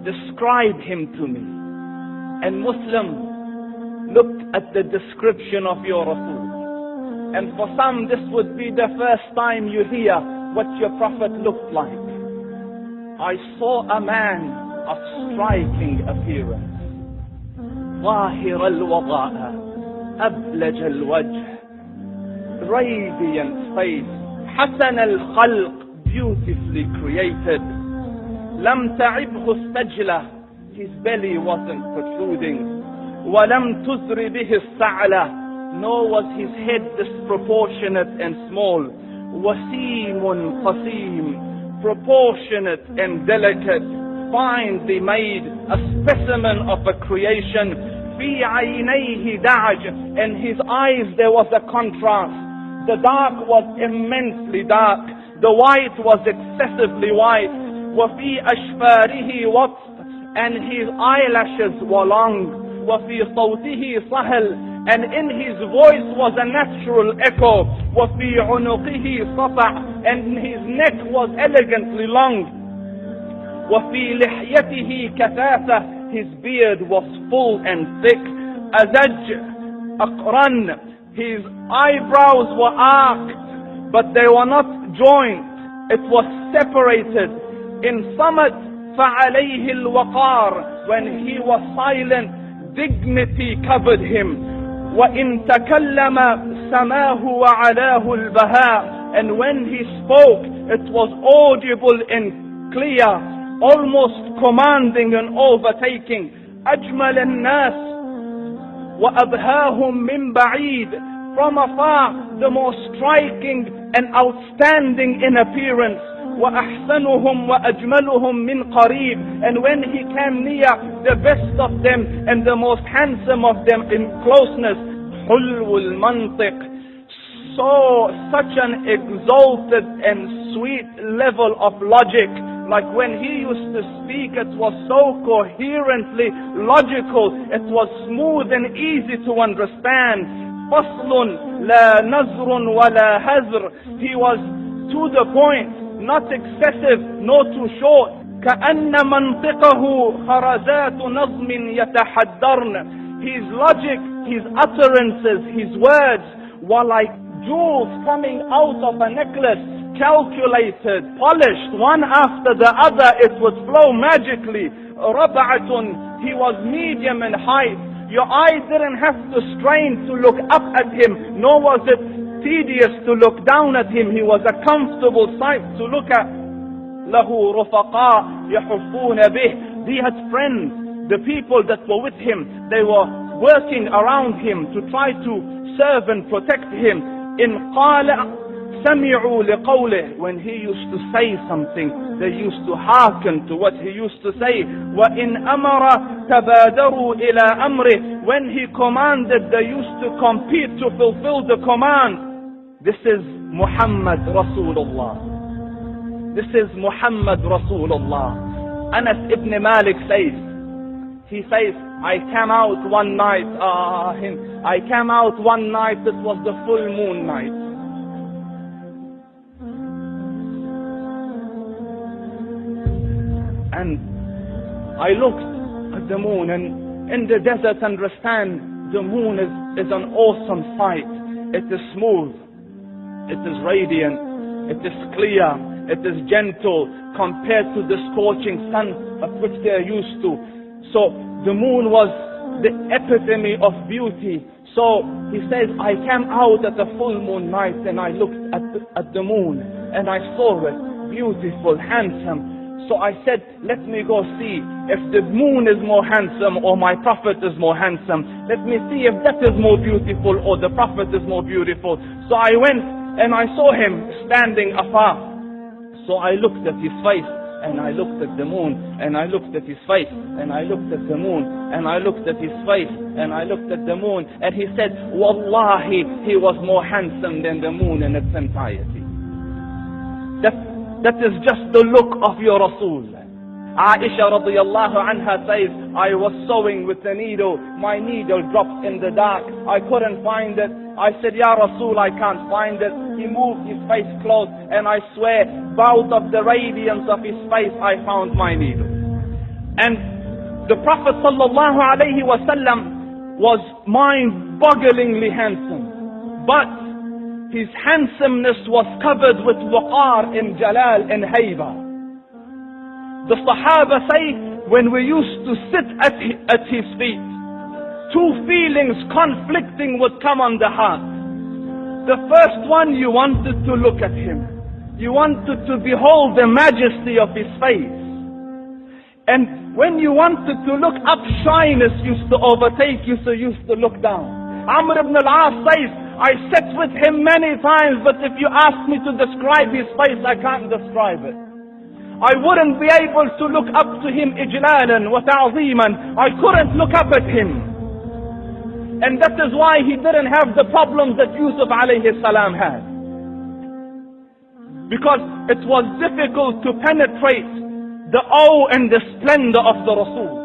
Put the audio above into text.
describe him to me. And Muslim, look at the description of your Rasul. And for some, this would be the first time you hear what your Prophet looked like. I saw a man of striking appearance. ظاهر الوضاء أبلج الوجه, radiant face, حسن الخلق, beautifully created. لم تعبه السجلة, his belly wasn't protruding. ولم تزر به السعلة, nor was his head disproportionate and small. وسيم قسيم, proportionate and delicate, finely made, a specimen of a creation. في عينيه دعج, in his eyes there was a contrast. The dark was immensely dark, the white was excessively white. وفي أشفاره وطف, and his eyelashes were long. وفي صوته صهل, and in his voice was a natural echo. وفي عنقه صفع, and his neck was elegantly long. وفي لحيته كثافة, his beard was full and thick. أزج أقرن, his eyebrows were arched, but they were not joined. It was separated. In صمت فعليه الوقار, when he was silent, dignity covered him. وإن تكلم سماه وعلاه البهاء, and when he spoke, it was audible and clear, almost commanding and overtaking. أجمل الناس وأبهاهم من بعيد, from afar the most striking and outstanding in appearance. وأحسنهم وأجملهم من قريب, and when he came near, the best of them and the most handsome of them in closeness. حلو المنطق, so such an exalted and sweet level of logic. Like when he used to speak, it was so coherently logical, it was smooth and easy to understand. فصل لا نزر ولا هزر, he was to the point, not excessive, nor too short. كأن منطقه خرزات نظم يتحدرن, his logic, his utterances, his words were like jewels coming out of a necklace, calculated, polished, one after the other. It would flow magically. ربعة, he was medium in height. Your eye didn't have to strain to look up at him, nor was it tedious to look down at him. He was a comfortable sight to look at. له رفقاء يحفون به, he had friends. The people that were with him, they were working around him to try to serve and protect him. إن قال سمعوا لقوله, when he used to say something, they used to hearken to what he used to say. وإن أمر تبادروا إلى أمره, when he commanded, they used to compete to fulfill the command. This is Muhammad Rasulullah. This is Muhammad Rasulullah. Anas ibn Malik says, he says, I came out one night, I came out one night, it was the full moon night. And I looked at the moon, and in the desert, understand, the moon is an awesome sight. It is smooth, it is radiant, it is clear, it is gentle compared to the scorching sun of which they are used to. So the moon was the epitome of beauty. So he says, I came out at the full moon night and I looked at the moon and I saw it, beautiful, handsome. So I said, let me go see if the moon is more handsome or my Prophet is more handsome. Let me see if that is more beautiful or the Prophet is more beautiful. So I went and I saw him standing afar. So I looked at his face, and I looked at the moon, and I looked at his face, and I looked at the moon, and I looked at his face, and I looked at the moon, and he said, Wallahi, he was more handsome than the moon in its entirety. That is just the look of your Rasul. Aisha radiyallahu anha says, I was sewing with the needle, my needle dropped in the dark, I couldn't find it. I said, Ya Rasul, I can't find it. He moved his face close, and I swear, out of the radiance of his face, I found my needle. And the Prophet sallallahu alaihi wasallam was mind-bogglingly handsome. But his handsomeness was covered with waqar and jalal and hayba. The Sahaba say, when we used to sit at his feet, two feelings conflicting would come on the heart. The first one, you wanted to look at him. You wanted to behold the majesty of his face. And when you wanted to look up, shyness used to overtake you, so you used to look down. Amr ibn al-As says, I sat with him many times, but if you ask me to describe his face, I can't describe it. I wouldn't be able to look up to him ijlalan wa ta'zeeman. I couldn't look up at him. And that is why he didn't have the problems that Yusuf alayhi salam had. Because it was difficult to penetrate the awe and the splendor of the Rasul.